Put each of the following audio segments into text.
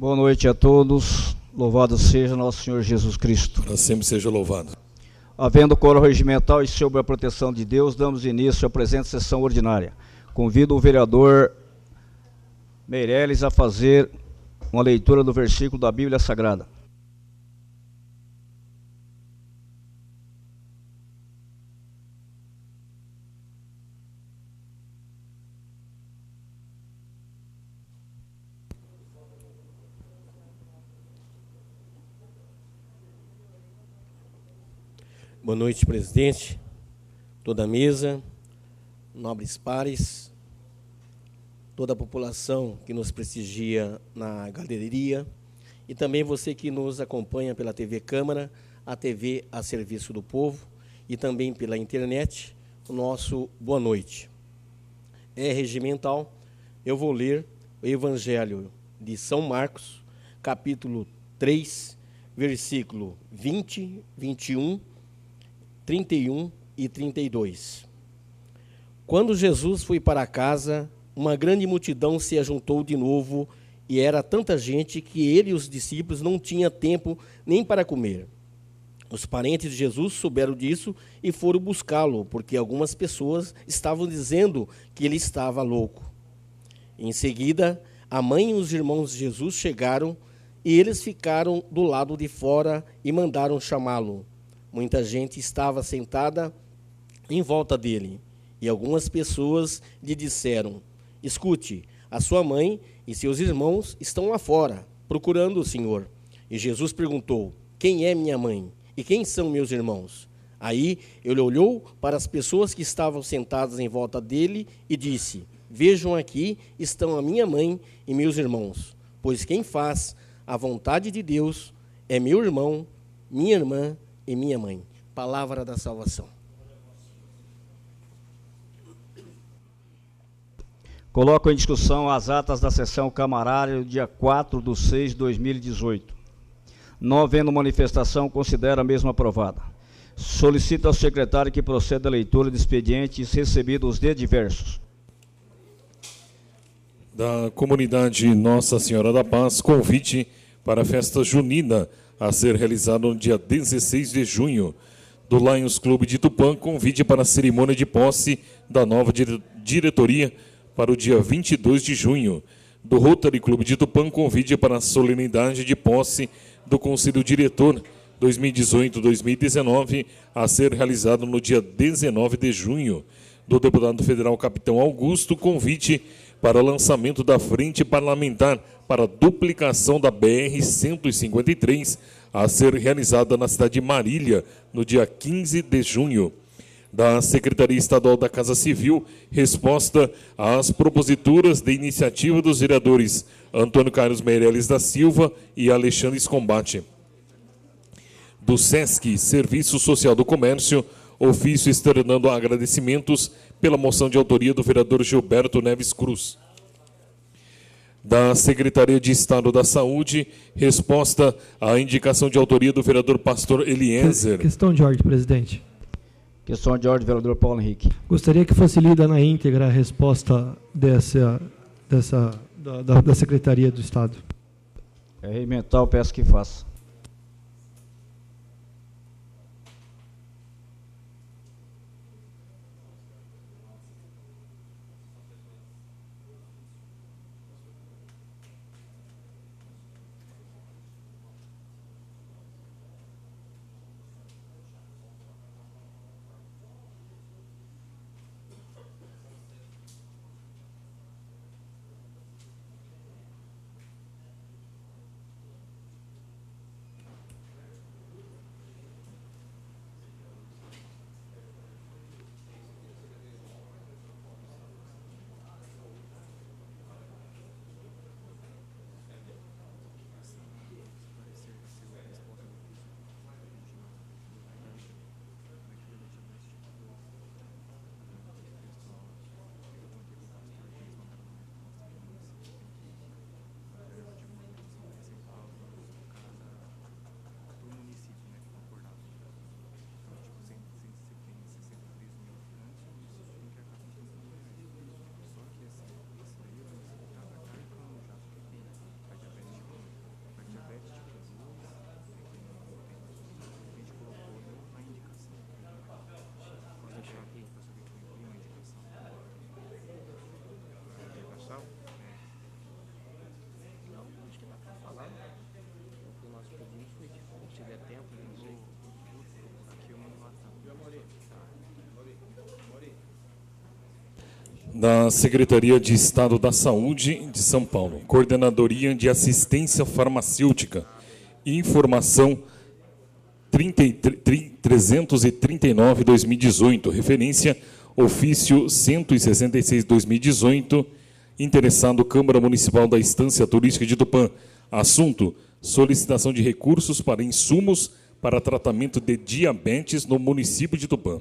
Boa noite a todos. Louvado seja nosso Senhor Jesus Cristo. Para sempre seja louvado. Havendo coro regimental e sob a proteção de Deus, damos início à presente sessão ordinária. Convido o vereador Meirelles a fazer uma leitura do versículo da Bíblia Sagrada. Boa noite, presidente, toda a mesa, nobres pares, toda a população que nos prestigia na galeria e também você que nos acompanha pela TV Câmara, a TV a serviço do povo e também pela internet, o nosso boa noite. É regimental, eu vou ler o Evangelho de São Marcos, capítulo 3, versículo 20, 21, 31 e 32. Quando Jesus foi para casa, uma grande multidão se ajuntou de novo, e era tanta gente que ele e os discípulos não tinham tempo nem para comer. Os parentes de Jesus souberam disso e foram buscá-lo, porque algumas pessoas estavam dizendo que ele estava louco. Em seguida, a mãe e os irmãos de Jesus chegaram, e eles ficaram do lado de fora e mandaram chamá-lo. Muita gente estava sentada em volta dele, e algumas pessoas lhe disseram: escute, a sua mãe e seus irmãos estão lá fora, procurando o Senhor. E Jesus perguntou: quem é minha mãe? E quem são meus irmãos? Aí ele olhou para as pessoas que estavam sentadas em volta dele e disse: vejam, aqui estão a minha mãe e meus irmãos, pois quem faz a vontade de Deus é meu irmão, minha irmã e minha mãe. Palavra da salvação. Coloco em discussão as atas da sessão camarária do dia 4/6/2018. Não havendo manifestação, considero a mesma aprovada. Solicito ao secretário que proceda à leitura de expedientes recebidos de diversos. Da comunidade Nossa Senhora da Paz, convite para a festa junina a ser realizada no dia 16 de junho. Do Lions Clube de Tupã, convite para a cerimônia de posse da nova diretoria para o dia 22 de junho. Do Rotary Clube de Tupã, convite para a solenidade de posse do Conselho Diretor 2018-2019 a ser realizado no dia 19 de junho. Do deputado federal Capitão Augusto, convite para o lançamento da Frente Parlamentar para a duplicação da BR-153 a ser realizada na cidade de Marília no dia 15 de junho. Da Secretaria Estadual da Casa Civil, resposta às proposituras de iniciativa dos vereadores Antônio Carlos Meirelles da Silva e Alexandre Escombate. Do SESC, Serviço Social do Comércio, ofício externando agradecimentos pela moção de autoria do vereador Gilberto Neves Cruz. Da Secretaria de Estado da Saúde, resposta à indicação de autoria do vereador Pastor Eliezer. Questão de ordem, presidente. Questão de ordem, vereador Paulo Henrique. Gostaria que fosse lida na íntegra a resposta da Secretaria do Estado. É regimental, peço que faça. Da Secretaria de Estado da Saúde de São Paulo, Coordenadoria de Assistência Farmacêutica, informação 339/2018, referência ofício 166/2018, interessado Câmara Municipal da Estância Turística de Tupã. Assunto: solicitação de recursos para insumos para tratamento de diabetes no município de Tupã.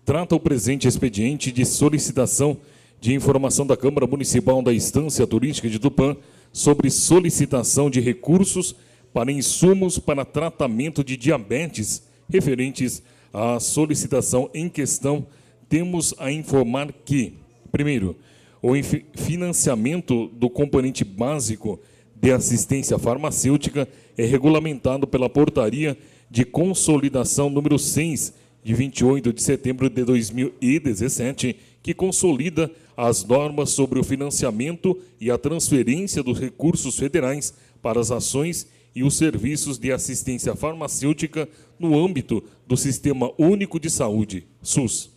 Trata o presente expediente de solicitação de informação da Câmara Municipal da Estância Turística de Tupã sobre solicitação de recursos para insumos para tratamento de diabetes. Referentes à solicitação em questão, temos a informar que, primeiro, o financiamento do componente básico de assistência farmacêutica é regulamentado pela Portaria de Consolidação número 6, de 28 de setembro de 2017, que consolida as normas sobre o financiamento e a transferência dos recursos federais para as ações e os serviços de assistência farmacêutica no âmbito do Sistema Único de Saúde, SUS.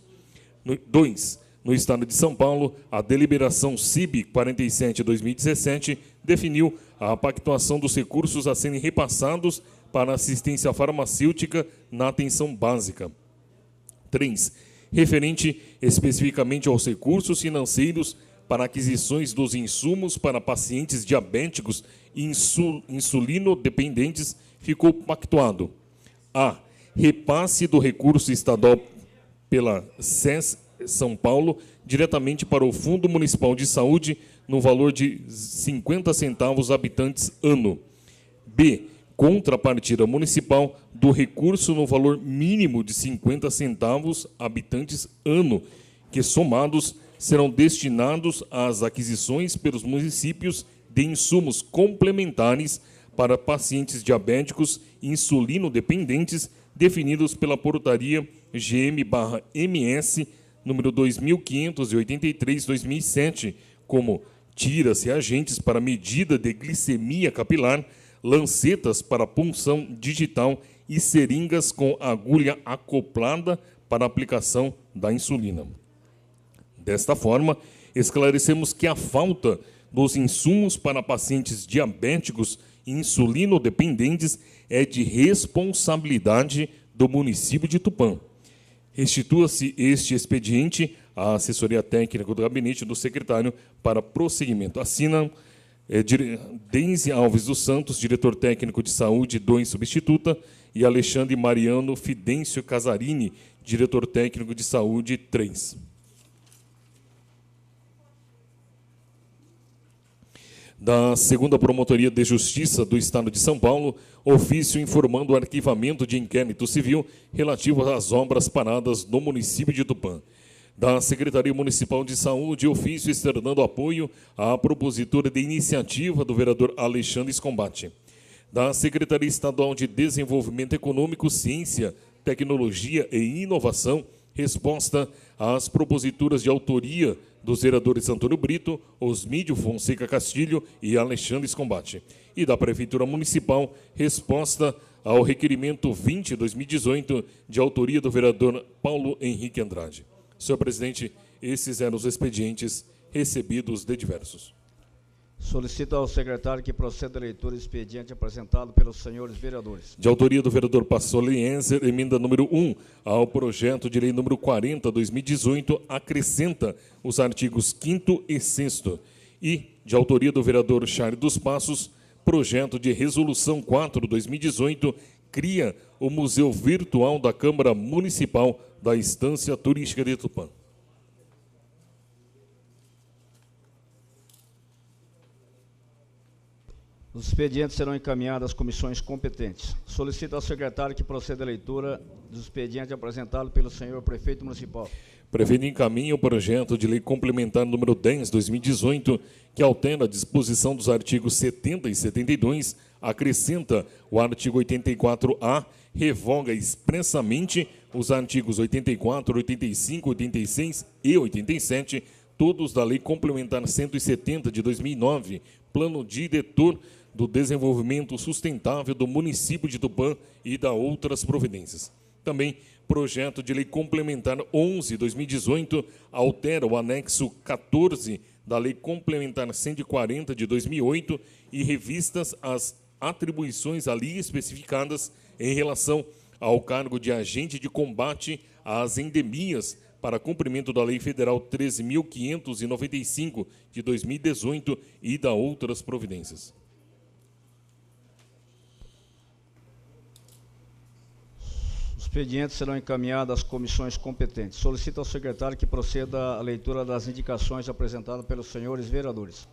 2. No Estado de São Paulo, a deliberação CIB 47/2017 definiu a pactuação dos recursos a serem repassados para assistência farmacêutica na atenção básica. 3. Referente especificamente aos recursos financeiros para aquisições dos insumos para pacientes diabéticos e insulino-dependentes, ficou pactuado: a. Repasse do recurso estadual pela SES São Paulo diretamente para o Fundo Municipal de Saúde no valor de 50 centavos habitantes ano. B. Contrapartida municipal do recurso no valor mínimo de 50 centavos habitantes ano, que somados serão destinados às aquisições pelos municípios de insumos complementares para pacientes diabéticos e insulino-dependentes, definidos pela Portaria GM/MS número 2583/2007, como tira-se agentes para medida de glicemia capilar, lancetas para punção digital e seringas com agulha acoplada para aplicação da insulina. Desta forma, esclarecemos que a falta dos insumos para pacientes diabéticos e insulino-dependentes é de responsabilidade do município de Tupã. Restitua-se este expediente à assessoria técnica do gabinete do secretário para prosseguimento. Assinam Denise Alves dos Santos, diretor técnico de saúde 2 substituta, e Alexandre Mariano Fidêncio Casarini, diretor técnico de saúde 3. Da Segunda Promotoria de Justiça do Estado de São Paulo, ofício informando o arquivamento de inquérito civil relativo às obras paradas no município de Tupã. Da Secretaria Municipal de Saúde, ofício externando apoio à propositura de iniciativa do vereador Alexandre Escombate. Da Secretaria Estadual de Desenvolvimento Econômico, Ciência, Tecnologia e Inovação, resposta às proposituras de autoria dos vereadores Antônio Brito, Osmídio Fonseca Castilho e Alexandre Escombate. E da Prefeitura Municipal, resposta ao requerimento 20/2018, de autoria do vereador Paulo Henrique Andrade. Senhor presidente, esses eram os expedientes recebidos de diversos. Solicito ao secretário que proceda a leitura do expediente apresentado pelos senhores vereadores. De autoria do vereador Passoli Enzer, emenda número 1 ao projeto de lei número 40/2018, acrescenta os artigos 5º e 6º. E, de autoria do vereador Charles dos Passos, projeto de resolução 4/2018, cria o Museu Virtual da Câmara Municipal da Estância Turística de Tupã. Os expedientes serão encaminhados às comissões competentes. Solicito ao secretário que proceda à leitura dos expedientes apresentados pelo senhor prefeito municipal. Prefeito encaminha o projeto de lei complementar número 10/2018, que altera a disposição dos artigos 70 e 72, acrescenta o artigo 84A, revoga expressamente os artigos 84, 85, 86 e 87, todos da Lei Complementar 170 de 2009, Plano Diretor do Desenvolvimento Sustentável do município de Tupã e da outras providências. Também Projeto de Lei Complementar 11/2018 altera o anexo 14 da Lei Complementar 140 de 2008 e revistas as atribuições ali especificadas em relação ao cargo de agente de combate às endemias para cumprimento da Lei Federal 13.595 de 2018 e da outras providências. Os expedientes serão encaminhados às comissões competentes. Solicito ao secretário que proceda à leitura das indicações apresentadas pelos senhores vereadores.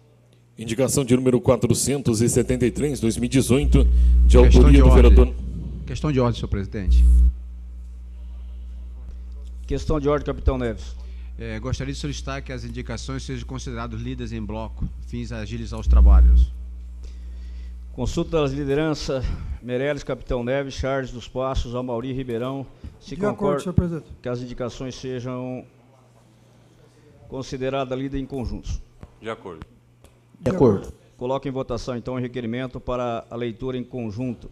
Indicação de número 473, 2018, de autoria do vereador... Questão de ordem, senhor presidente. Questão de ordem, capitão Neves. Gostaria de solicitar que as indicações sejam consideradas lidas em bloco, fins a agilizar os trabalhos. Consulta das lideranças, Meirelles, capitão Neves, Charles dos Passos, Amauri Ribeirão. Se concorda senhor presidente, que as indicações sejam consideradas lidas em conjuntos. De acordo. De acordo. Coloco em votação, então, o requerimento para a leitura em conjunto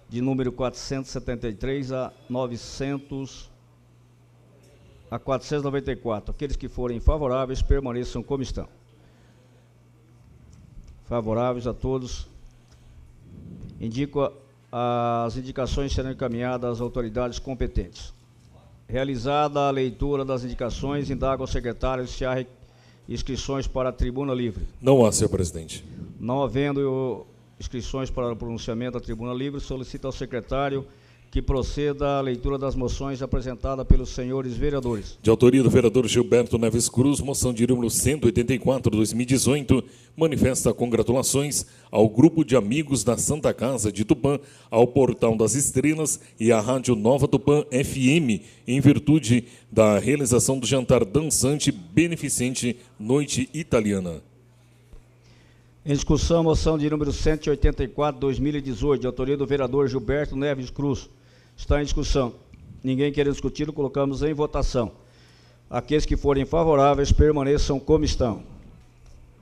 de número 473 a 494. Aqueles que forem favoráveis permaneçam como estão. Favoráveis a todos. Indico as indicações serão encaminhadas às autoridades competentes. Realizada a leitura das indicações, indago ao secretário se há inscrições para a tribuna livre. Não há, senhor presidente. Não havendo inscrições para o pronunciamento da tribuna livre, solicito ao secretário que proceda à leitura das moções apresentadas pelos senhores vereadores. De autoria do vereador Gilberto Neves Cruz, moção de número 184/2018, manifesta congratulações ao grupo de amigos da Santa Casa de Tupã, ao Portal das Estrelas e à Rádio Nova Tupã FM, em virtude da realização do jantar dançante beneficente Noite Italiana. Em discussão, moção de número 184/2018, de autoria do vereador Gilberto Neves Cruz. Está em discussão. Ninguém querendo discutir, colocamos em votação. Aqueles que forem favoráveis permaneçam como estão.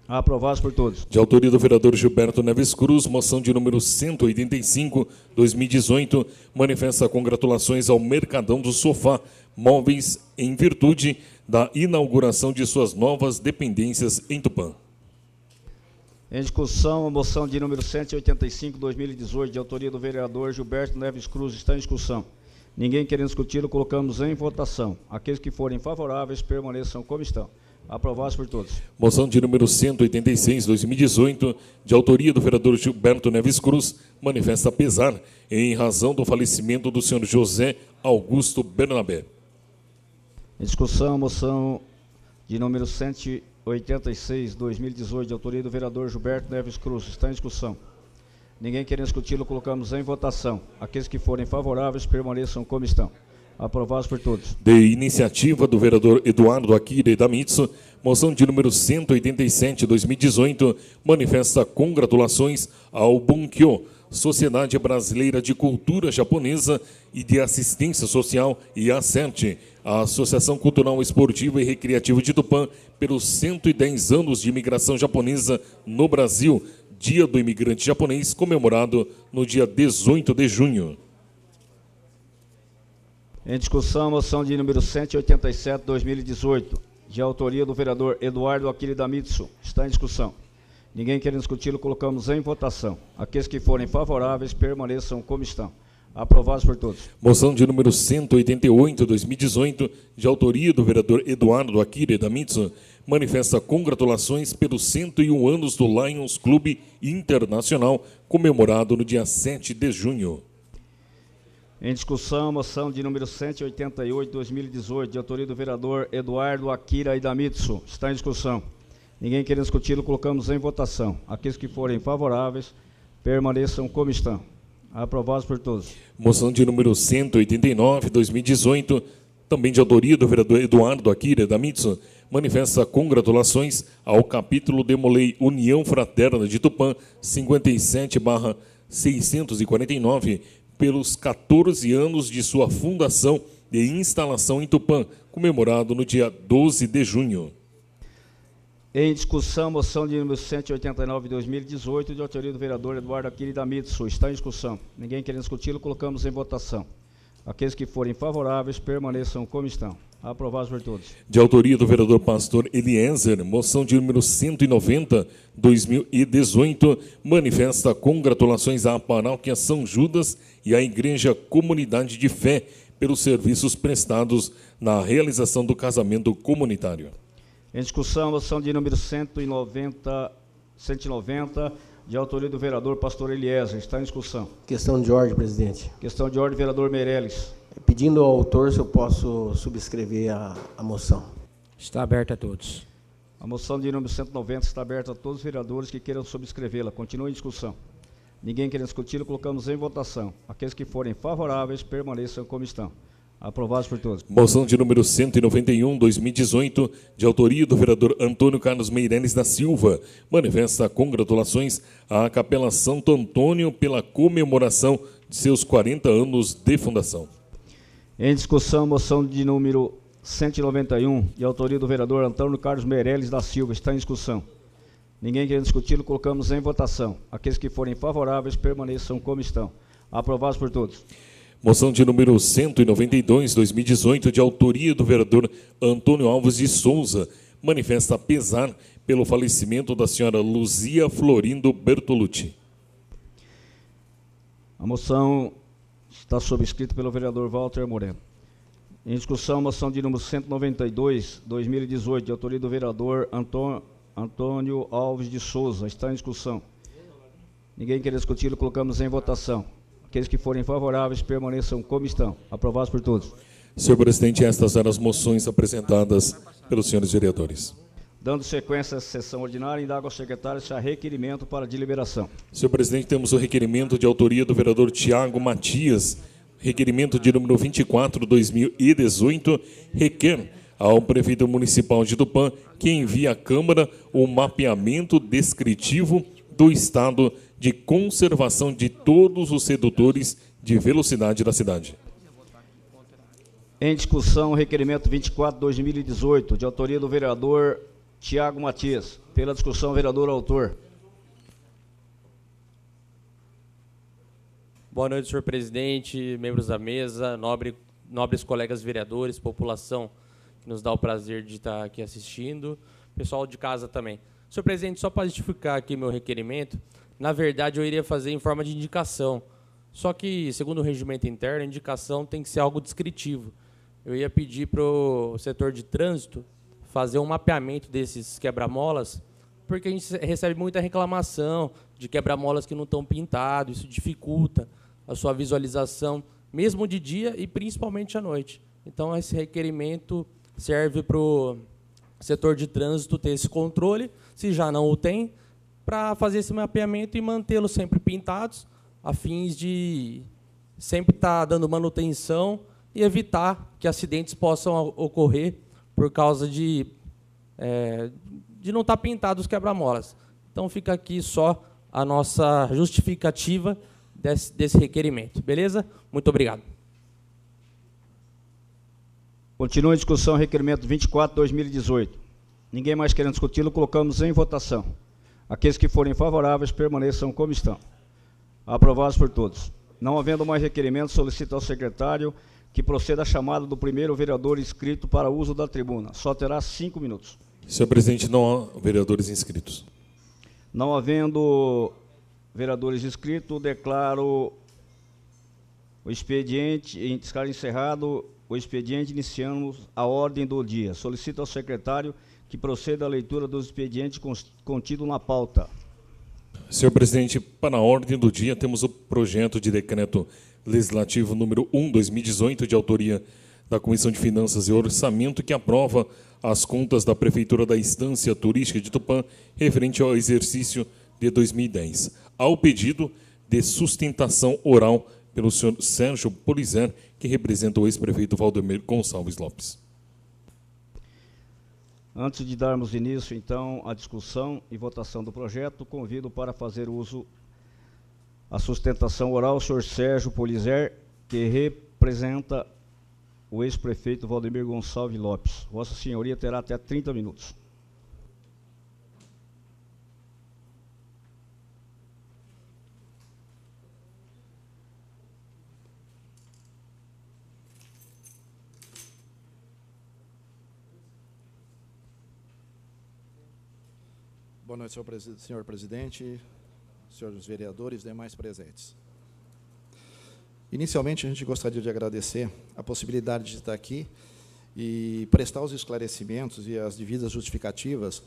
Aprovados por todos. De autoria do vereador Gilberto Neves Cruz, moção de número 185/2018, manifesta congratulações ao Mercadão do Sofá Móveis em virtude da inauguração de suas novas dependências em Tupã. Em discussão, a moção de número 185/2018, de autoria do vereador Gilberto Neves Cruz, está em discussão. Ninguém querendo discutir, colocamos em votação. Aqueles que forem favoráveis permaneçam como estão. Aprovados por todos. Moção de número 186/2018, de autoria do vereador Gilberto Neves Cruz, manifesta pesar em razão do falecimento do senhor José Augusto Bernabé. Em discussão, a moção de número 186/2018, de autoria do vereador Gilberto Neves Cruz, está em discussão. Ninguém querendo discuti-lo, colocamos em votação. Aqueles que forem favoráveis permaneçam como estão. Aprovados por todos. De iniciativa do vereador Eduardo Akira Idamitsu, moção de número 187/2018, manifesta congratulações ao Bunkyo, Sociedade Brasileira de Cultura Japonesa e de Assistência Social, e a CERT, a Associação Cultural Esportiva e Recreativa de Tupã, pelos 110 anos de imigração japonesa no Brasil, Dia do Imigrante Japonês, comemorado no dia 18 de junho. Em discussão, moção de número 187/2018, de autoria do vereador Eduardo Akira Idamitsu, está em discussão. Ninguém querendo discuti-lo, colocamos em votação. Aqueles que forem favoráveis permaneçam como estão. Aprovados por todos. Moção de número 188/2018, de autoria do vereador Eduardo Akira Idamitsu, manifesta congratulações pelos 101 anos do Lions Clube Internacional, comemorado no dia 7 de junho. Em discussão, moção de número 188/2018, de autoria do vereador Eduardo Akira Idamitsu, está em discussão. Ninguém querendo discuti-lo, colocamos em votação. Aqueles que forem favoráveis permaneçam como estão. Aprovados por todos. Moção de número 189/2018, também de autoria do vereador Eduardo Akira Idamitsu, manifesta congratulações ao capítulo Demolei União Fraterna de Tupã, 57/649, pelos 14 anos de sua fundação e instalação em Tupã, comemorado no dia 12 de junho. Em discussão, moção de número 189/2018, de autoria do vereador Eduardo Akira Idamitsu, está em discussão. Ninguém querendo discuti-lo, colocamos em votação. Aqueles que forem favoráveis permaneçam como estão. Aprovados por todos. De autoria do vereador pastor Eliezer, moção de número 190, 2018, manifesta congratulações à paróquia São Judas e à Igreja Comunidade de Fé pelos serviços prestados na realização do casamento comunitário. Em discussão, moção de número 190, de autoria do vereador pastor Eliezer. Está em discussão. Questão de ordem, presidente. Questão de ordem, vereador Meirelles. Pedindo ao autor se eu posso subscrever a moção. Está aberta a todos. A moção de número 190 está aberta a todos os vereadores que queiram subscrevê-la. Continua em discussão. Ninguém querendo discuti-la, colocamos em votação. Aqueles que forem favoráveis permaneçam como estão. Aprovados por todos. Moção de número 191, 2018, de autoria do vereador Antônio Carlos Meireles da Silva, manifesta congratulações à Capela Santo Antônio pela comemoração de seus 40 anos de fundação. Em discussão, moção de número 191, de autoria do vereador Antônio Carlos Meireles da Silva. Está em discussão. Ninguém querendo discuti-lo, colocamos em votação. Aqueles que forem favoráveis permaneçam como estão. Aprovados por todos. Moção de número 192, 2018, de autoria do vereador Antônio Alves de Souza, manifesta pesar pelo falecimento da senhora Luzia Florindo Bertolucci. A moção está subscrita pelo vereador Walter Moreno. Em discussão, moção de número 192, 2018, de autoria do vereador Antônio Alves de Souza. Está em discussão. Ninguém quer discuti-lo, colocamos em votação. Aqueles que forem favoráveis permaneçam como estão. Aprovados por todos. Senhor presidente, estas eram as moções apresentadas pelos senhores vereadores. Dando sequência à sessão ordinária, indago ao secretário se há requerimento para deliberação. Senhor presidente, temos o requerimento de autoria do vereador Tiago Matias, requerimento de número 24, 2018, requer ao prefeito municipal de Tupã que envie à Câmara o mapeamento descritivo do estado de conservação de todos os redutores de velocidade da cidade. Em discussão, o requerimento 24/2018, de autoria do vereador Tiago Matias. Pela discussão, vereador autor. Boa noite, senhor presidente, membros da mesa, nobres colegas vereadores, população que nos dá o prazer de estar aqui assistindo, pessoal de casa também. Senhor presidente, só para justificar aqui meu requerimento, na verdade eu iria fazer em forma de indicação, só que, segundo o regimento interno, a indicação tem que ser algo descritivo. Eu ia pedir para o setor de trânsito fazer um mapeamento desses quebra-molas, porque a gente recebe muita reclamação de quebra-molas que não estão pintados, isso dificulta a sua visualização, mesmo de dia e principalmente à noite. Então, esse requerimento serve para o setor de trânsito ter esse controle, se já não o tem, para fazer esse mapeamento e mantê-los sempre pintados, a fins de sempre estar dando manutenção e evitar que acidentes possam ocorrer por causa de não estar pintados os quebra-molas. Então, fica aqui só a nossa justificativa desse requerimento. Beleza? Muito obrigado. Continua em discussão o requerimento 24/2018. Ninguém mais querendo discuti-lo, colocamos em votação. Aqueles que forem favoráveis permaneçam como estão. Aprovados por todos. Não havendo mais requerimento, solicito ao secretário que proceda a chamada do primeiro vereador inscrito para uso da tribuna. Só terá 5 minutos. Senhor presidente, não há vereadores inscritos. Não havendo vereadores inscritos, declaro o expediente encerrado o expediente, iniciamos a ordem do dia. Solicito ao secretário que proceda à leitura dos expedientes contidos na pauta. Senhor presidente, para a ordem do dia, temos o projeto de decreto legislativo número 1/2018, de autoria da Comissão de Finanças e Orçamento, que aprova as contas da Prefeitura da Estância Turística de Tupã, referente ao exercício de 2010. Ao pedido de sustentação oral pelo senhor Sérgio Polizer, que representa o ex-prefeito Valdemir Gonçalves Lopes. Antes de darmos início, então, à discussão e votação do projeto, convido para fazer uso a sustentação oral o senhor Sérgio Polizer, que representa o ex-prefeito Valdemir Gonçalves Lopes. Vossa Senhoria terá até 30 minutos. Boa noite, senhor presidente, senhores vereadores e demais presentes. Inicialmente, a gente gostaria de agradecer a possibilidade de estar aqui e prestar os esclarecimentos e as devidas justificativas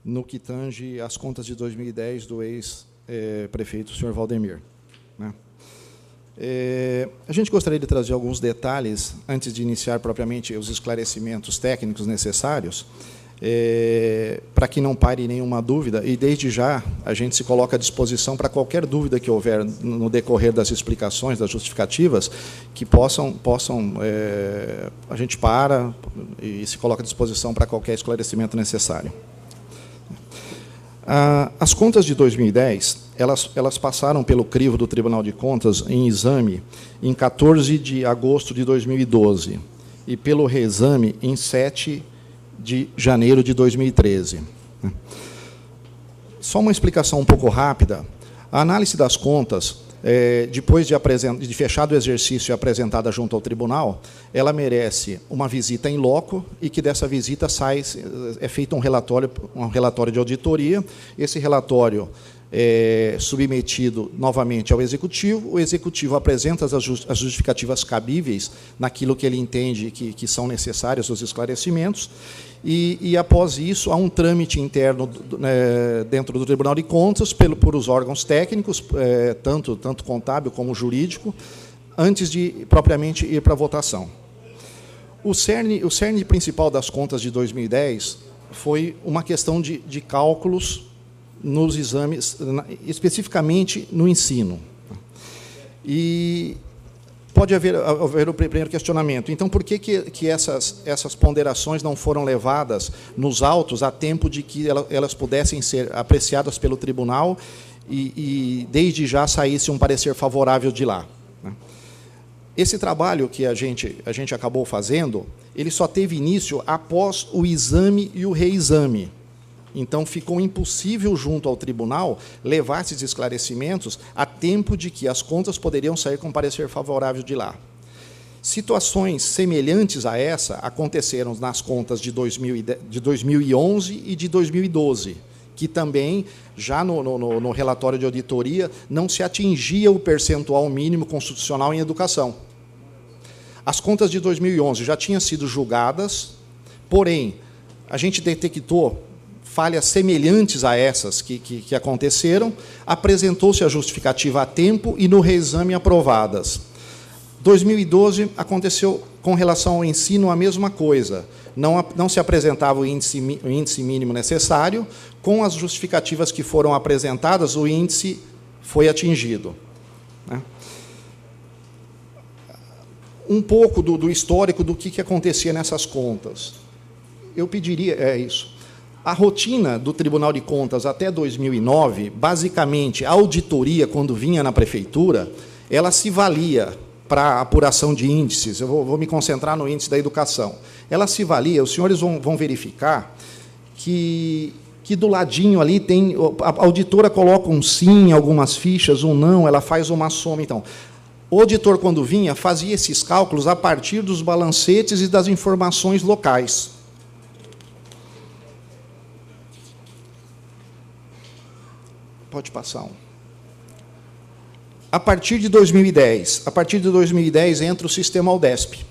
no que tange às contas de 2010 do ex-prefeito, senhor Valdemir. Né? A gente gostaria de trazer alguns detalhes, antes de iniciar propriamente os esclarecimentos técnicos necessários, para que não pare nenhuma dúvida, e desde já a gente se coloca à disposição para qualquer dúvida que houver no decorrer das explicações, das justificativas, que possam a gente para e se coloca à disposição para qualquer esclarecimento necessário. As contas de 2010, elas passaram pelo crivo do Tribunal de Contas em exame em 14 de agosto de 2012 e pelo reexame em 7 de janeiro de 2013. Só uma explicação um pouco rápida. A análise das contas, depois de fechado o exercício e apresentada junto ao tribunal, ela merece uma visita em loco e que dessa visita é feito um relatório de auditoria. Esse relatório é submetido novamente ao Executivo, o Executivo apresenta as justificativas cabíveis naquilo que ele entende que são necessários os esclarecimentos, e após isso, há um trâmite interno dentro do Tribunal de Contas, por os órgãos técnicos, tanto contábil como jurídico, antes de propriamente ir para a votação. O cerne principal das contas de 2010 foi uma questão de cálculos nos exames, especificamente no ensino. E pode haver o primeiro questionamento. Então, por que essas ponderações não foram levadas nos autos a tempo de que elas pudessem ser apreciadas pelo tribunal e desde já saísse um parecer favorável de lá? Esse trabalho que a gente acabou fazendo, ele só teve início após o exame e o reexame. Então, ficou impossível, junto ao tribunal, levar esses esclarecimentos a tempo de que as contas poderiam sair com parecer favorável de lá. Situações semelhantes a essa aconteceram nas contas de 2011 e de 2012, que também, já no relatório de auditoria, não se atingia o percentual mínimo constitucional em educação. As contas de 2011 já tinham sido julgadas, porém, a gente detectou falhas semelhantes a essas que aconteceram, apresentou-se a justificativa a tempo e, no reexame, aprovadas. 2012 aconteceu, com relação ao ensino, a mesma coisa. Não se apresentava o índice mínimo necessário, com as justificativas que foram apresentadas, o índice foi atingido. Um pouco do histórico do que acontecia nessas contas. Eu pediria, isso. A rotina do Tribunal de Contas até 2009, basicamente, a auditoria, quando vinha na prefeitura, ela se valia para a apuração de índices. Eu vou me concentrar no índice da educação. Ela se valia, os senhores vão verificar que do ladinho ali tem, a auditora coloca um sim, algumas fichas, um não, ela faz uma soma. Então, o auditor, quando vinha, fazia esses cálculos a partir dos balancetes e das informações locais. Pode passar um. A partir de 2010, entra o sistema Aldesp.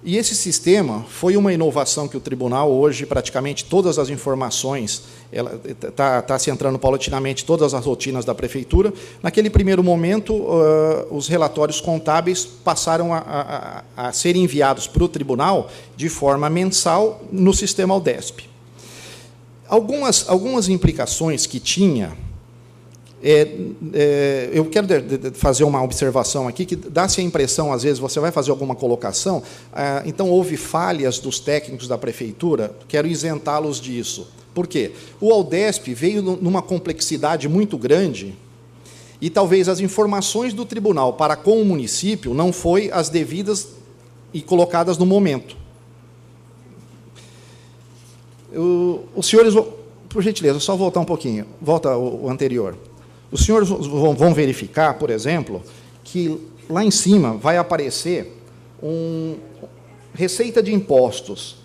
E esse sistema foi uma inovação que o tribunal, hoje, praticamente todas as informações, está se entrando paulatinamente todas as rotinas da prefeitura. Naquele primeiro momento, os relatórios contábeis passaram a ser enviados para o tribunal de forma mensal no sistema Aldesp. Algumas implicações que tinha, eu quero fazer uma observação aqui, que dá-se a impressão, às vezes, você vai fazer alguma colocação, então houve falhas dos técnicos da prefeitura, quero isentá-los disso. Por quê? O Aldesp veio numa complexidade muito grande e talvez as informações do tribunal para com o município não foi as devidas e colocadas no momento. Os senhores, por gentileza, só voltar um pouquinho, volta o anterior. Os senhores vão verificar, por exemplo, que lá em cima vai aparecer receita de impostos.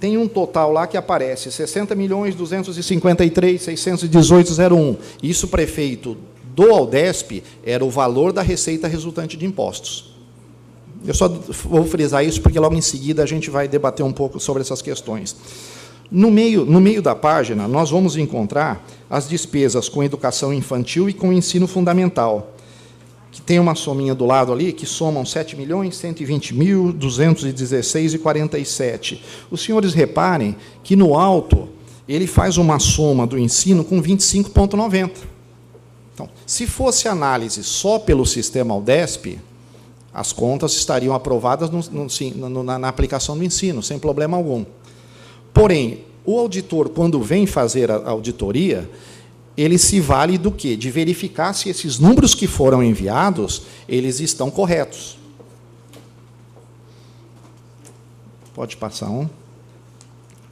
tem um total lá que aparece 60.253.618,01. Isso, prefeito do Aldesp, era o valor da receita resultante de impostos. Eu só vou frisar isso porque logo em seguida a gente vai debater um pouco sobre essas questões. No meio da página, nós vamos encontrar as despesas com educação infantil e com ensino fundamental, que tem uma sominha do lado ali, que somam 7.120.216,47. Os senhores reparem que, no alto, ele faz uma soma do ensino com 25,90. Então, se fosse análise só pelo sistema Aldesp, as contas estariam aprovadas na aplicação do ensino, sem problema algum. Porém, o auditor, quando vem fazer a auditoria, ele se vale do quê? De verificar se esses números que foram enviados, eles estão corretos. Pode passar um.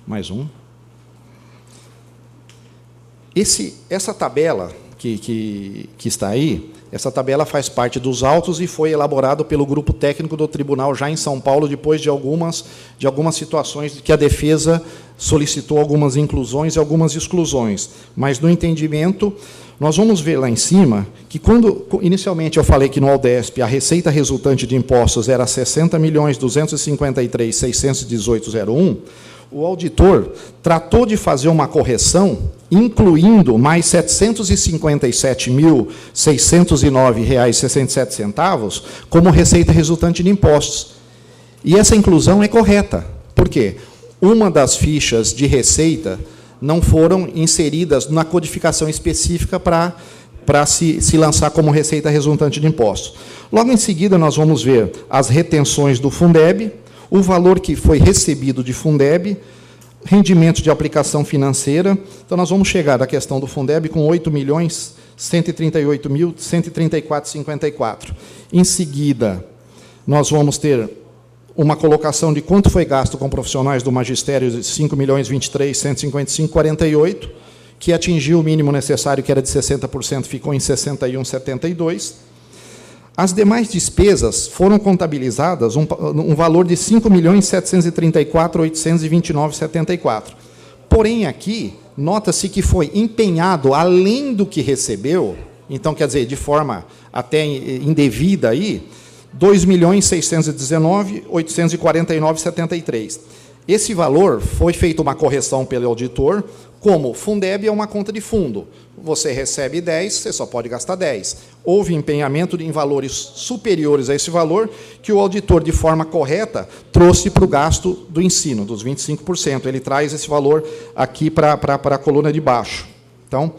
Mais um. Essa tabela que está aí, essa tabela faz parte dos autos e foi elaborado pelo grupo técnico do tribunal já em São Paulo, depois de algumas situações que a defesa solicitou algumas inclusões e algumas exclusões. Mas, no entendimento, nós vamos ver lá em cima que, quando inicialmente eu falei que no Aldesp a receita resultante de impostos era 60.253.618,01, o auditor tratou de fazer uma correção, incluindo mais R$ 757.609,67 como receita resultante de impostos. E essa inclusão é correta. Por quê? Uma das fichas de receita não foram inseridas na codificação específica para se lançar como receita resultante de impostos. Logo em seguida, nós vamos ver as retenções do Fundeb, o valor que foi recebido de Fundeb, rendimentos de aplicação financeira. Então, nós vamos chegar à questão do Fundeb com R$ 8.138.134,54. Em seguida, nós vamos ter uma colocação de quanto foi gasto com profissionais do magistério de R$ 5.023.155,48, que atingiu o mínimo necessário, que era de 60%, ficou em 61,72. As demais despesas foram contabilizadas um valor de R$ 5.734.829,74. Porém, aqui, nota-se que foi empenhado, além do que recebeu, então, quer dizer, de forma até indevida, aí, R$ 2.619.849,73. Esse valor foi feita uma correção pelo auditor, como Fundeb é uma conta de fundo. Você recebe 10, você só pode gastar 10. Houve empenhamento em valores superiores a esse valor, que o auditor, de forma correta, trouxe para o gasto do ensino, dos 25%. Ele traz esse valor aqui para a coluna de baixo. Então,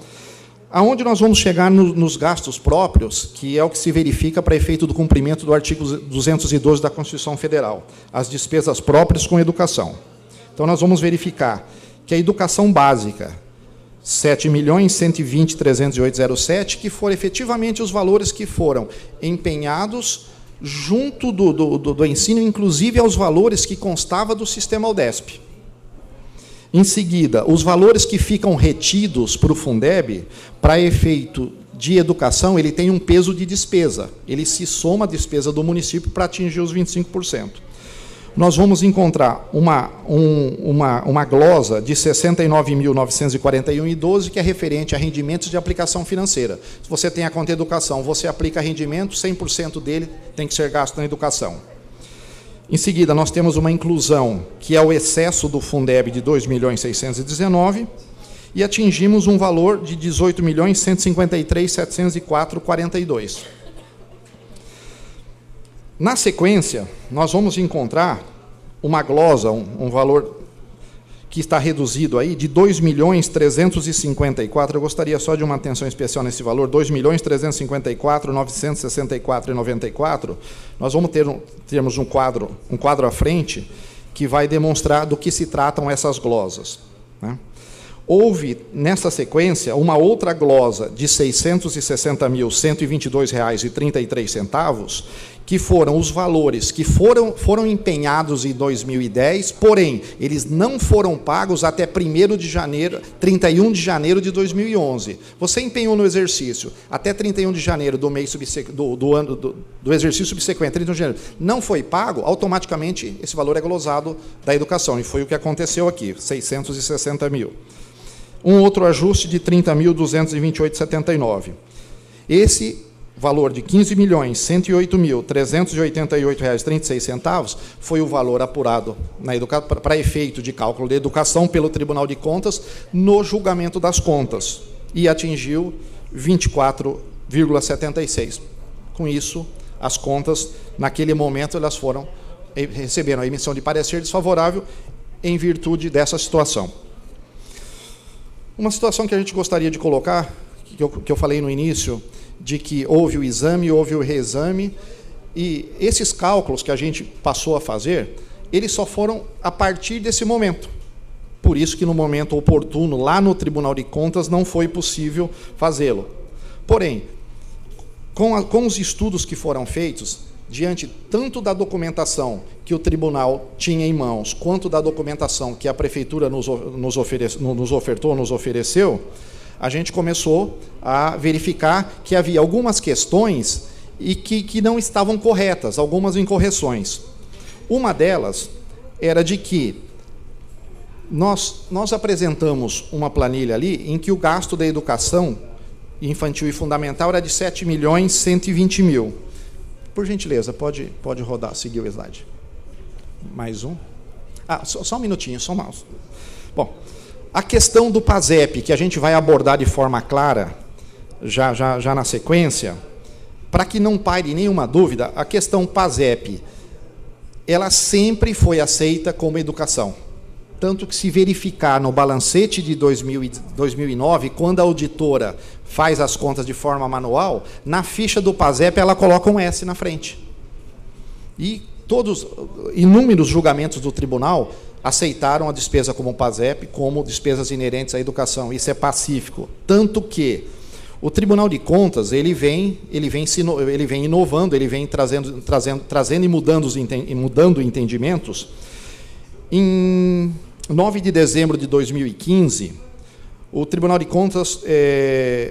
aonde nós vamos chegar nos gastos próprios, que é o que se verifica para efeito do cumprimento do artigo 212 da Constituição Federal, as despesas próprias com educação. Então, nós vamos verificar que a educação básica, R$ 7.120.308,07, que foram efetivamente os valores que foram empenhados junto do ensino, inclusive aos valores que constava do sistema Aldesp. Em seguida, os valores que ficam retidos para o Fundeb, para efeito de educação, ele tem um peso de despesa. Ele se soma à despesa do município para atingir os 25%. Nós vamos encontrar uma glosa de R$ 69.941,12, que é referente a rendimentos de aplicação financeira. Se você tem a conta de educação, você aplica rendimento, 100% dele tem que ser gasto na educação. Em seguida, nós temos uma inclusão, que é o excesso do Fundeb de R$ 2.619.000, e atingimos um valor de R$ 18.153.704,42. Na sequência, nós vamos encontrar uma glosa, um valor que está reduzido aí, de R$ 2.354.000, eu gostaria só de uma atenção especial nesse valor, R$ 2.354.964,94, nós vamos termos um quadro à frente que vai demonstrar do que se tratam essas glosas, né? Houve, nessa sequência, uma outra glosa de R$ 660.122,33, que foram os valores que foram empenhados em 2010, porém, eles não foram pagos até 31 de janeiro de 2011. Você empenhou no exercício até 31 de janeiro do mês do exercício subsequente, 31 de janeiro, não foi pago, automaticamente esse valor é glosado da educação, e foi o que aconteceu aqui, 660 mil. Um outro ajuste de 30.228,79. Esse valor de R$ 15.108.388,36 foi o valor apurado para efeito de cálculo de educação pelo Tribunal de Contas no julgamento das contas e atingiu 24,76. Com isso, as contas, naquele momento, elas receberam a emissão de parecer desfavorável em virtude dessa situação. Uma situação que a gente gostaria de colocar, que eu falei no início, de que houve o exame, houve o reexame, e esses cálculos que a gente passou a fazer, eles só foram a partir desse momento. Por isso que no momento oportuno, lá no Tribunal de Contas, não foi possível fazê-lo. Porém, com os estudos que foram feitos, diante tanto da documentação que o tribunal tinha em mãos, quanto da documentação que a Prefeitura nos ofereceu, a gente começou a verificar que havia algumas questões e que não estavam corretas, algumas incorreções. Uma delas era de que nós apresentamos uma planilha ali em que o gasto da educação infantil e fundamental era de 7.120.000. Por gentileza, pode rodar, seguir o slide. Mais um. Só um minutinho, só mais. Bom, a questão do PASEP, que a gente vai abordar de forma clara, já na sequência, para que não paire nenhuma dúvida, a questão PASEP, ela sempre foi aceita como educação. Tanto que, se verificar no balancete de 2009, quando a auditora faz as contas de forma manual, na ficha do PASEP ela coloca um S na frente. E inúmeros julgamentos do tribunal aceitaram a despesa como PASEP, como despesas inerentes à educação. Isso é pacífico. Tanto que o Tribunal de Contas ele vem inovando, ele vem trazendo e mudando entendimentos. Em 9 de dezembro de 2015, o Tribunal de Contas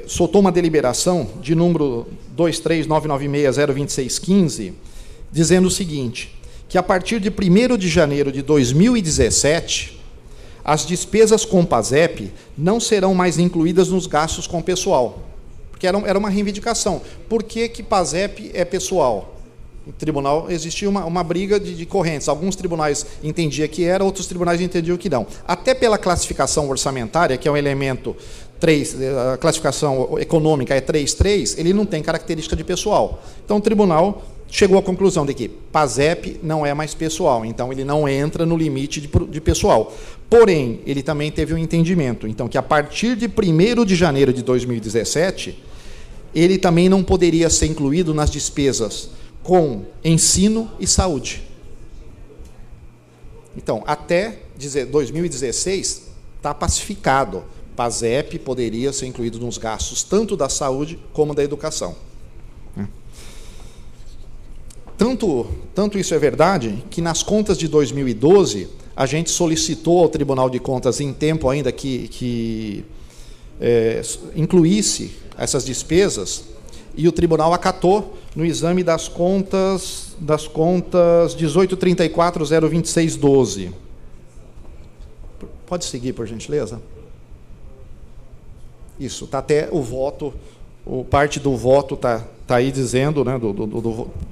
soltou uma deliberação de número 23996.02615, dizendo o seguinte, que a partir de 1º de janeiro de 2017, as despesas com PASEP não serão mais incluídas nos gastos com pessoal, porque era uma reivindicação. Por que PASEP é pessoal? No tribunal existia uma briga de correntes. Alguns tribunais entendiam que era, outros tribunais entendiam que não. Até pela classificação orçamentária, que é um elemento 3, a classificação econômica é 3.3, ele não tem característica de pessoal. Então, o tribunal chegou à conclusão de que PASEP não é mais pessoal, então ele não entra no limite de pessoal. Porém, ele também teve um entendimento, então, que a partir de 1º de janeiro de 2017, ele também não poderia ser incluído nas despesas com ensino e saúde. Então, até 2016, está pacificado. PASEP poderia ser incluído nos gastos tanto da saúde como da educação. Tanto isso é verdade, que nas contas de 2012, a gente solicitou ao Tribunal de Contas, em tempo ainda que incluísse essas despesas, e o tribunal acatou no exame das contas 1834.026.12. Pode seguir, por gentileza? Isso, está até o voto, parte do voto está aí dizendo, né,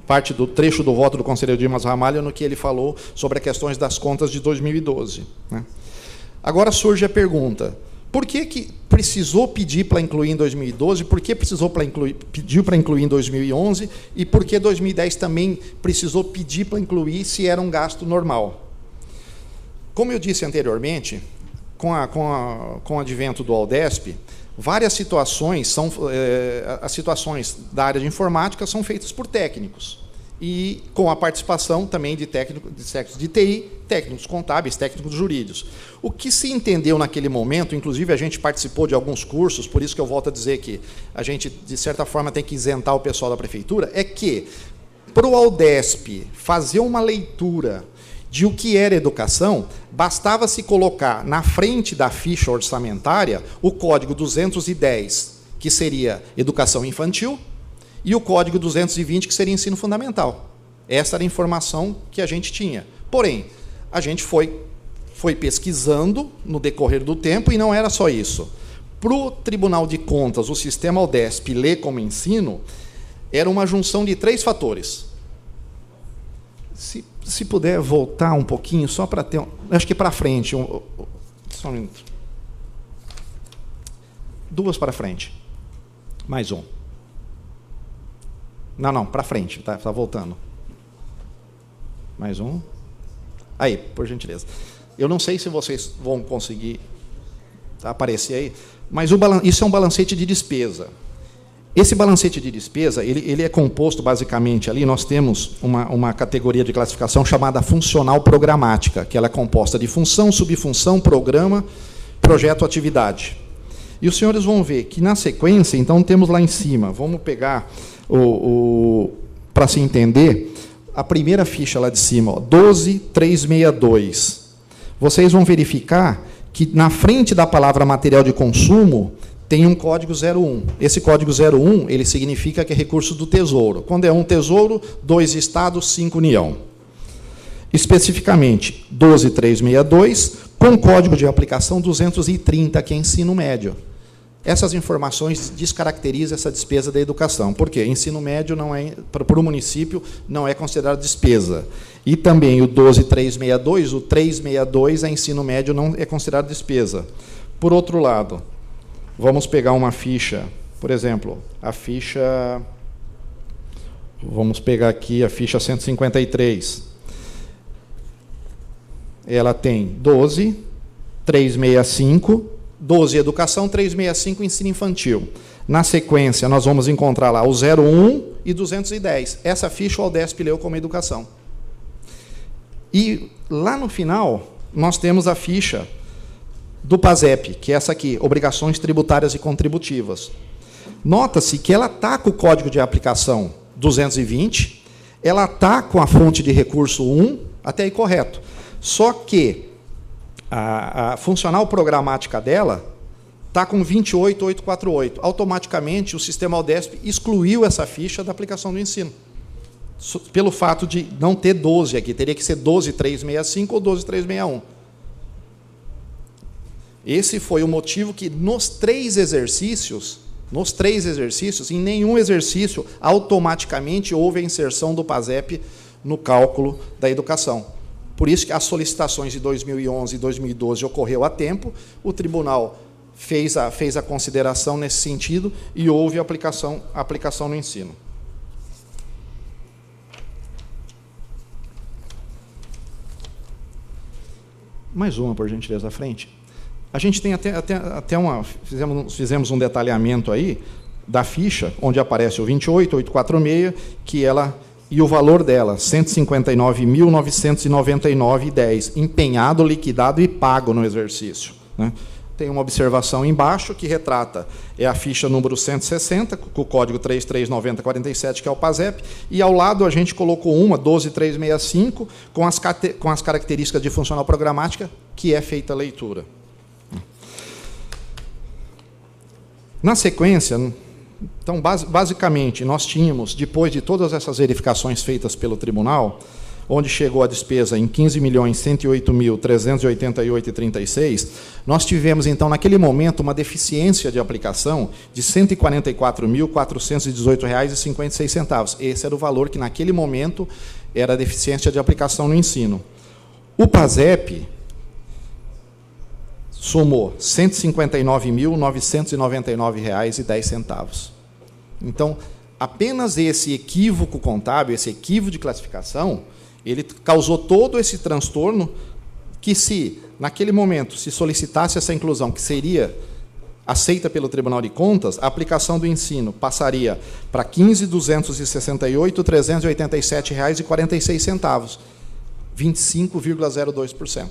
parte do trecho do voto do conselheiro Dimas Ramalho, no que ele falou sobre as questões das contas de 2012. Né? Agora surge a pergunta, por que precisou pedir para incluir em 2012, por que pediu para incluir em 2011, e por que 2010 também precisou pedir para incluir se era um gasto normal? Como eu disse anteriormente, com o advento do Aldesp, várias situações as situações da área de informática são feitas por técnicos, e com a participação também de técnicos de TI, técnicos contábeis, técnicos jurídicos. O que se entendeu naquele momento, inclusive a gente participou de alguns cursos, por isso que eu volto a dizer que a gente, de certa forma, tem que isentar o pessoal da prefeitura, é que Para o Aldesp fazer uma leitura de o que era educação, bastava se colocar na frente da ficha orçamentária o código 210, que seria educação infantil, e o código 220, que seria ensino fundamental. Essa era a informação que a gente tinha. Porém, a gente foi pesquisando no decorrer do tempo, e não era só isso. Para o Tribunal de Contas, o sistema Aldesp ler como ensino, era uma junção de 3 fatores. Se puder voltar um pouquinho, só para ter... Acho que para frente. Só um minuto. 2 para frente. Mais um. Não, para frente. Tá voltando. Mais um. Aí, por gentileza. Eu não sei se vocês vão conseguir aparecer aí, mas isso é um balancete de despesa. Esse balancete de despesa, ele é composto, basicamente, ali nós temos uma categoria de classificação chamada funcional programática, que ela é composta de função, subfunção, programa, projeto, atividade. E os senhores vão ver que, na sequência, então, temos lá em cima, vamos pegar, para se entender, a primeira ficha lá de cima, 12.362. Vocês vão verificar que, na frente da palavra material de consumo, tem um código 01. Esse código 01, ele significa que é recurso do Tesouro. Quando é 1 Tesouro, 2 Estado, 5 União. Especificamente, 12.362, com código de aplicação 230, que é ensino médio. Essas informações descaracterizam essa despesa da educação. Por quê? Ensino médio, para o município, não é considerado despesa. E também o 12.362, o 362 é ensino médio, não é considerado despesa. Por outro lado, vamos pegar uma ficha, por exemplo, a ficha... Vamos pegar aqui a ficha 153. Ela tem 12.365, 12 educação, 365 ensino infantil. Na sequência, nós vamos encontrar lá o 01 e 210. Essa ficha o Aldesp leu como educação. E lá no final, nós temos a ficha do PASEP, que é essa aqui, obrigações tributárias e contributivas. Nota-se que ela está com o código de aplicação 220, ela está com a fonte de recurso 1, até aí correto. Só que a funcional programática dela está com 28.848. Automaticamente, o sistema Aldesp excluiu essa ficha da aplicação do ensino. Pelo fato de não ter 12 aqui, teria que ser 12.365 ou 12.361. Esse foi o motivo que, nos 3 exercícios, em nenhum exercício, automaticamente houve a inserção do PASEP no cálculo da educação. Por isso que as solicitações de 2011 e 2012 ocorreu a tempo, o tribunal fez a consideração nesse sentido e houve a aplicação no ensino. Mais uma, por gentileza, à frente. A gente tem até uma... Fizemos um detalhamento aí da ficha, onde aparece o 28.846, que ela... E o valor dela, R$ 159.999,10, empenhado, liquidado e pago no exercício. Né? Tem uma observação embaixo que retrata, é a ficha número 160, com o código 339047, que é o PASEP, e ao lado a gente colocou uma, 12.365, com as características de funcional programática, que é feita a leitura. Na sequência... Então, basicamente, nós tínhamos, depois de todas essas verificações feitas pelo tribunal, onde chegou a despesa em R$ 15.108.388,36, nós tivemos, então, naquele momento, uma deficiência de aplicação de R$ 144.418,56. Esse era o valor que, naquele momento, era a deficiência de aplicação no ensino. O PASEP somou R$ 159.999,10. Então, apenas esse equívoco contábil, esse equívoco de classificação, ele causou todo esse transtorno que, se, naquele momento, se solicitasse essa inclusão, que seria aceita pelo Tribunal de Contas, a aplicação do ensino passaria para R$ 15.268.387,46, 25,02%.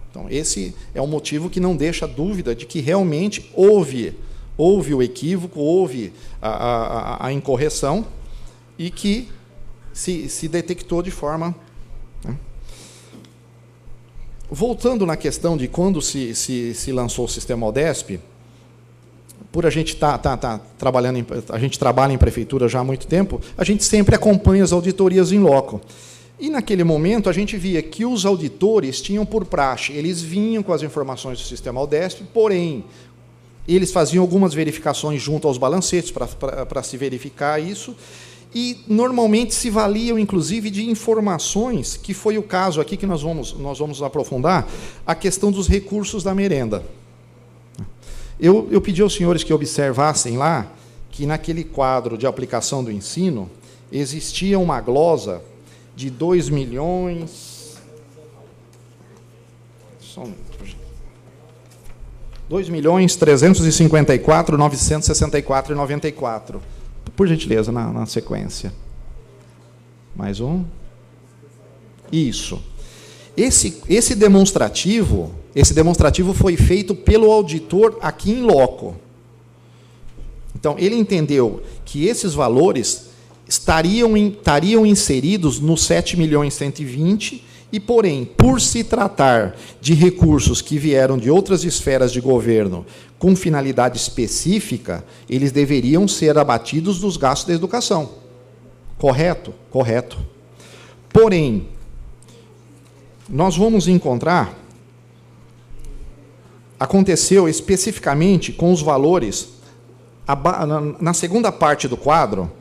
Então, esse é um motivo que não deixa dúvida de que realmente houve o equívoco, houve a incorreção, e que se detectou de forma... Né? Voltando na questão de quando se lançou o sistema ODESP, por a gente trabalhando, a gente trabalha em prefeitura já há muito tempo, a gente sempre acompanha as auditorias em loco. E, naquele momento, a gente via que os auditores tinham por praxe, eles vinham com as informações do sistema ODESP, porém, eles faziam algumas verificações junto aos balancetes para se verificar isso, e, normalmente, se valiam, inclusive, de informações, que foi o caso aqui que nós vamos aprofundar, a questão dos recursos da merenda. Eu pedi aos senhores que observassem lá que, naquele quadro de aplicação do ensino, existia uma glosa de 2 milhões... Só um minuto, 2.354.964,94. Por gentileza, na sequência. Mais um. Isso. Esse demonstrativo foi feito pelo auditor aqui em loco. Então, ele entendeu que esses valores estariam inseridos no 7.120.000 e, porém, por se tratar de recursos que vieram de outras esferas de governo com finalidade específica, eles deveriam ser abatidos dos gastos da educação. Correto? Correto. Porém, nós vamos encontrar, aconteceu especificamente com os valores, na segunda parte do quadro,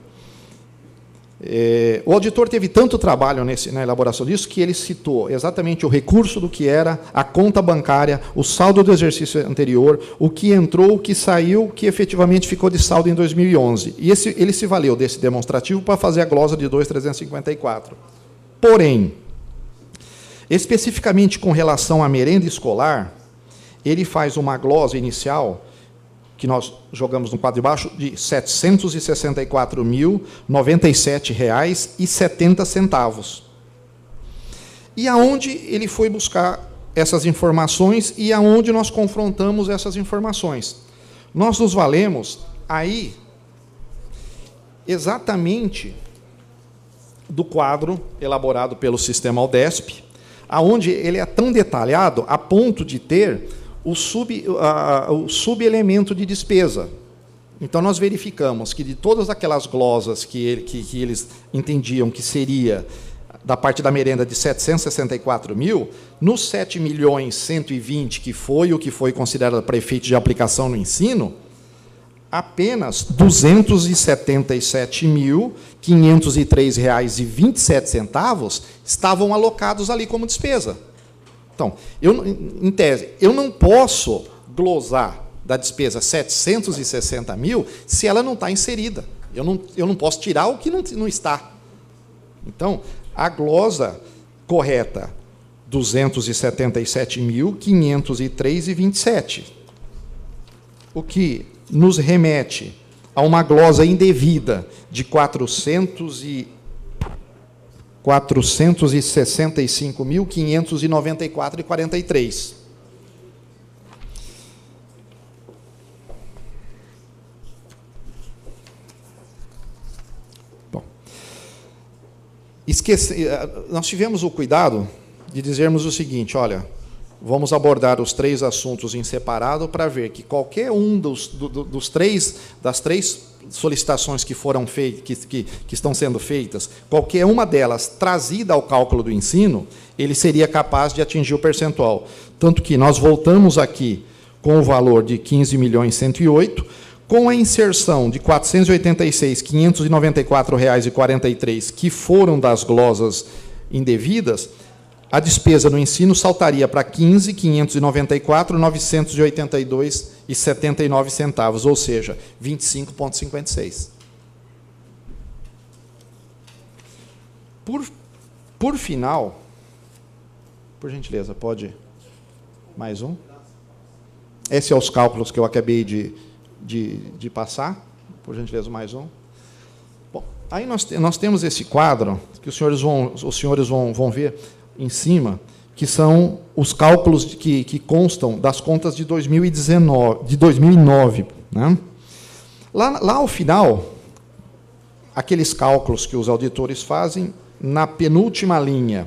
o auditor teve tanto trabalho na elaboração disso que ele citou exatamente o recurso do que era, a conta bancária, o saldo do exercício anterior, o que entrou, o que saiu, o que efetivamente ficou de saldo em 2011. E ele se valeu desse demonstrativo para fazer a glosa de 2.354. Porém, especificamente com relação à merenda escolar, ele faz uma glosa inicial, que nós jogamos no quadro de baixo, de R$ 764.097,70. E aonde ele foi buscar essas informações e aonde nós confrontamos essas informações? Nós nos valemos aí exatamente do quadro elaborado pelo sistema ODESP, aonde ele é tão detalhado a ponto de ter o subelemento de despesa. Então, nós verificamos que, de todas aquelas glosas que eles entendiam que seria da parte da merenda de 764.000, nos 7.120.000, que foi o que foi considerado para efeito de aplicação no ensino, apenas R$ 277.503,27 estavam alocados ali como despesa. Então, em tese, eu não posso glosar da despesa 760.000 se ela não está inserida. Eu não posso tirar o que não está. Então, a glosa correta, 277.503,27. O que nos remete a uma glosa indevida de 465.594,43. Bom, nós tivemos o cuidado de dizermos o seguinte, olha, vamos abordar os 3 assuntos em separado para ver que qualquer um das três solicitações que foram feitas, que estão sendo feitas, qualquer uma delas trazida ao cálculo do ensino, ele seria capaz de atingir o percentual. Tanto que nós voltamos aqui com o valor de 15.108.000, com a inserção de R$ 486.594,43, que foram das glosas indevidas, a despesa no ensino saltaria para 15.594.982,79, ou seja, 25,56. Por final, por gentileza, pode mais um? Esses são os cálculos que eu acabei de passar. Por gentileza, mais um. Bom, aí nós temos esse quadro que os senhores vão ver em cima, que são os cálculos que constam das contas de 2009. Né? Lá ao final, aqueles cálculos que os auditores fazem na penúltima linha.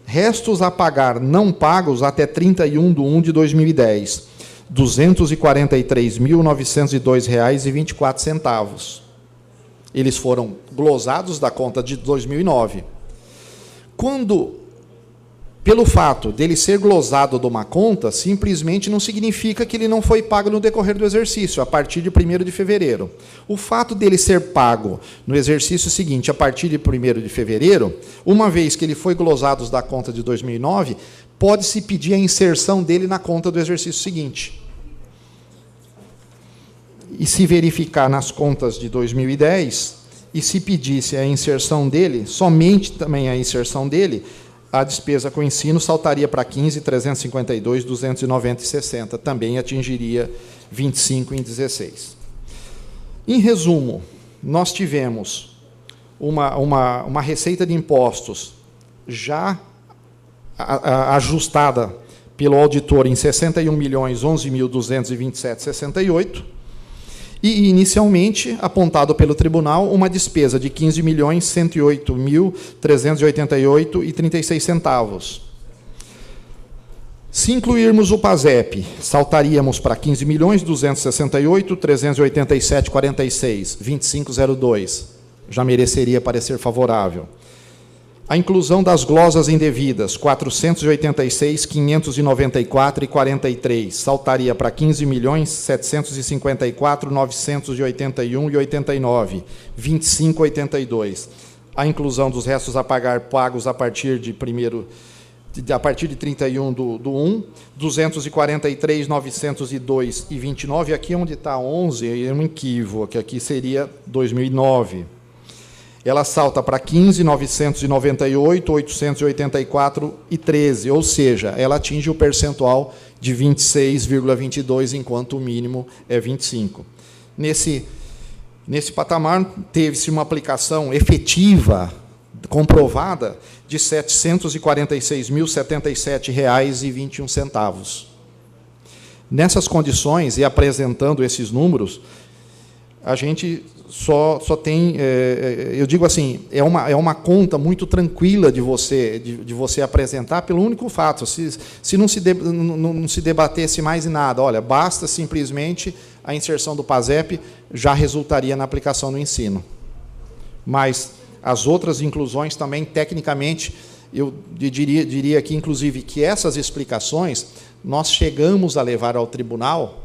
Restos a pagar não pagos até 31/1 de 2010, R$ 243.902,24. Eles foram glosados da conta de 2009. Pelo fato dele ser glosado de uma conta, simplesmente não significa que ele não foi pago no decorrer do exercício, a partir de 1º de fevereiro. O fato dele ser pago no exercício seguinte, a partir de 1º de fevereiro, uma vez que ele foi glosado da conta de 2009, pode-se pedir a inserção dele na conta do exercício seguinte. E se verificar nas contas de 2010, e se pedisse a inserção dele, somente também a inserção dele, a despesa com ensino saltaria para 15.352, 290,60, também atingiria 25 em 16. Em resumo, nós tivemos uma receita de impostos já ajustada pelo auditor em 61.011.227,68, e, inicialmente, apontado pelo tribunal, uma despesa de 15.108.388,36. Se incluirmos o PASEP, saltaríamos para 15.268.387,46, 25,02. Já mereceria parecer favorável. A inclusão das glosas indevidas, 486.594,43, saltaria para 15.754.981,89, 25,82. A inclusão dos restos a pagar pagos a partir de 31/1, 243.902,29. Aqui onde está 11, é um equívoco, que aqui seria 2009. Ela salta para 15.998.884,13, ou seja, ela atinge o percentual de 26,22, enquanto o mínimo é 25. Nesse patamar, teve-se uma aplicação efetiva, comprovada, de R$ 746.077,21. Nessas condições, e apresentando esses números, a gente só tem, eu digo assim, é uma conta muito tranquila de você apresentar, pelo único fato, se não se debatesse mais em nada, olha, basta simplesmente a inserção do PASEP, já resultaria na aplicação no ensino. Mas as outras inclusões também, tecnicamente, eu diria aqui, inclusive, que essas explicações nós chegamos a levar ao tribunal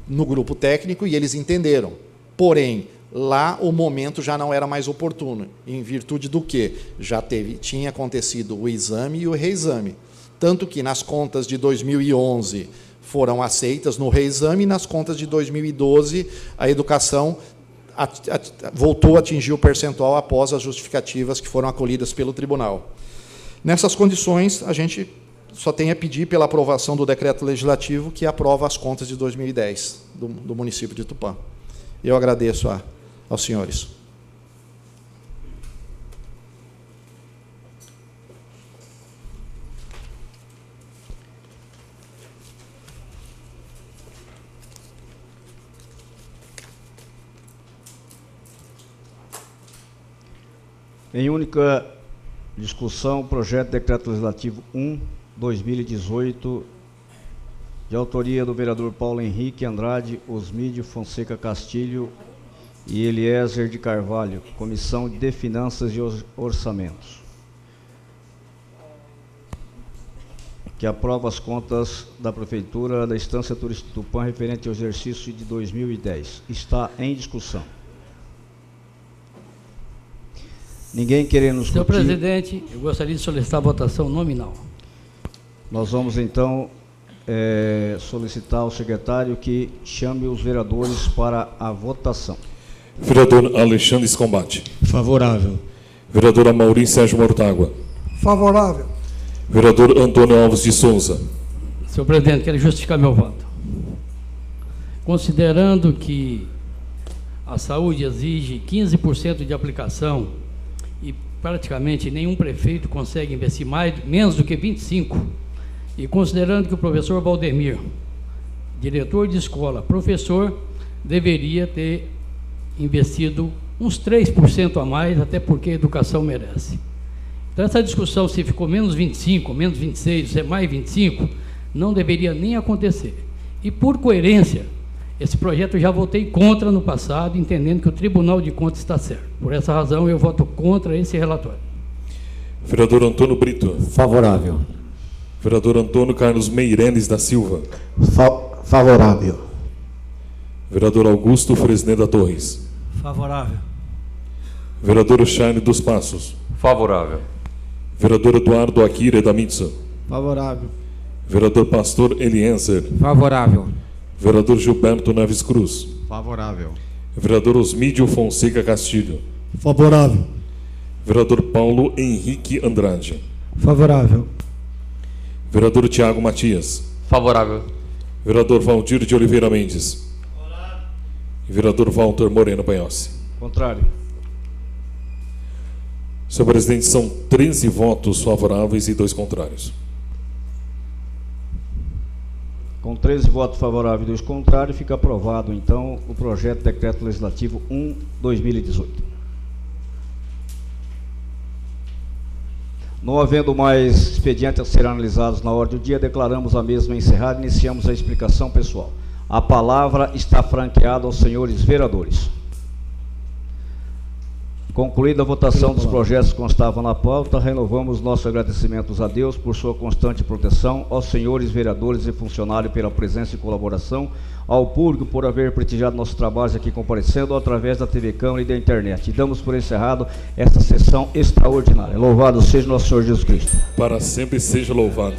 no grupo técnico e eles entenderam. Porém, lá o momento já não era mais oportuno, em virtude do que já tinha acontecido o exame e o reexame. Tanto que nas contas de 2011 foram aceitas no reexame, e nas contas de 2012 a educação voltou a atingir o percentual após as justificativas que foram acolhidas pelo tribunal. Nessas condições, a gente só tem a pedir pela aprovação do decreto legislativo que aprova as contas de 2010 do município de Tupã. Eu agradeço aos senhores. Em única discussão, projeto de decreto legislativo 1/2018, de autoria do vereador Paulo Henrique Andrade, Osmídio Fonseca Castilho e Eliezer de Carvalho, Comissão de Finanças e Orçamentos, que aprova as contas da Prefeitura da Estância Turística Tupã referente ao exercício de 2010. Está em discussão. Ninguém querendo discutir. Senhor presidente, eu gostaria de solicitar a votação nominal. Nós vamos, então, solicitar ao secretário que chame os vereadores para a votação. Vereador Alexandre Escombate. Favorável. Vereadora Mauri Sérgio Mortágua. Favorável. Vereador Antônio Alves de Souza. Senhor presidente, quero justificar meu voto. Considerando que a saúde exige 15% de aplicação e praticamente nenhum prefeito consegue investir menos do que 25%, e considerando que o professor Valdemir, diretor de escola, professor, deveria ter investido uns 3% a mais, até porque a educação merece. Então, essa discussão, se ficou menos 25, menos 26, se é mais 25, não deveria nem acontecer. E, por coerência, esse projeto eu já votei contra no passado, entendendo que o Tribunal de Contas está certo. Por essa razão, eu voto contra esse relatório. Vereador Antônio Brito. Favorável. Vereador Antônio Carlos Meireles da Silva. Favorável. Vereador Augusto Fresneda Torres. Favorável. Vereador Charles dos Passos. Favorável. Vereador Eduardo Akira da Mitsu. Favorável. Vereador Pastor Eliezer. Favorável. Vereador Gilberto Neves Cruz. Favorável. Vereador Osmídio Fonseca Castilho. Favorável. Vereador Paulo Henrique Andrade. Favorável. Vereador Tiago Matias. Favorável. Vereador Valdir de Oliveira Mendes. Favorável. E vereador Walter Moreno Banhossi. Contrário. Senhor presidente, são 13 votos favoráveis e 2 contrários. Com 13 votos favoráveis e 2 contrários, fica aprovado, então, o projeto de decreto legislativo 1/2018. Não havendo mais expedientes a serem analisados na ordem do dia, declaramos a mesma encerrada e iniciamos a explicação pessoal. A palavra está franqueada aos senhores vereadores. Concluída a votação dos projetos que constavam na pauta, renovamos nossos agradecimentos a Deus por sua constante proteção, aos senhores vereadores e funcionários pela presença e colaboração, ao público por haver prestigiado nossos trabalhos aqui comparecendo através da TV Câmara e da internet. E damos por encerrado esta sessão extraordinária. Louvado seja nosso Senhor Jesus Cristo. Para sempre seja louvado.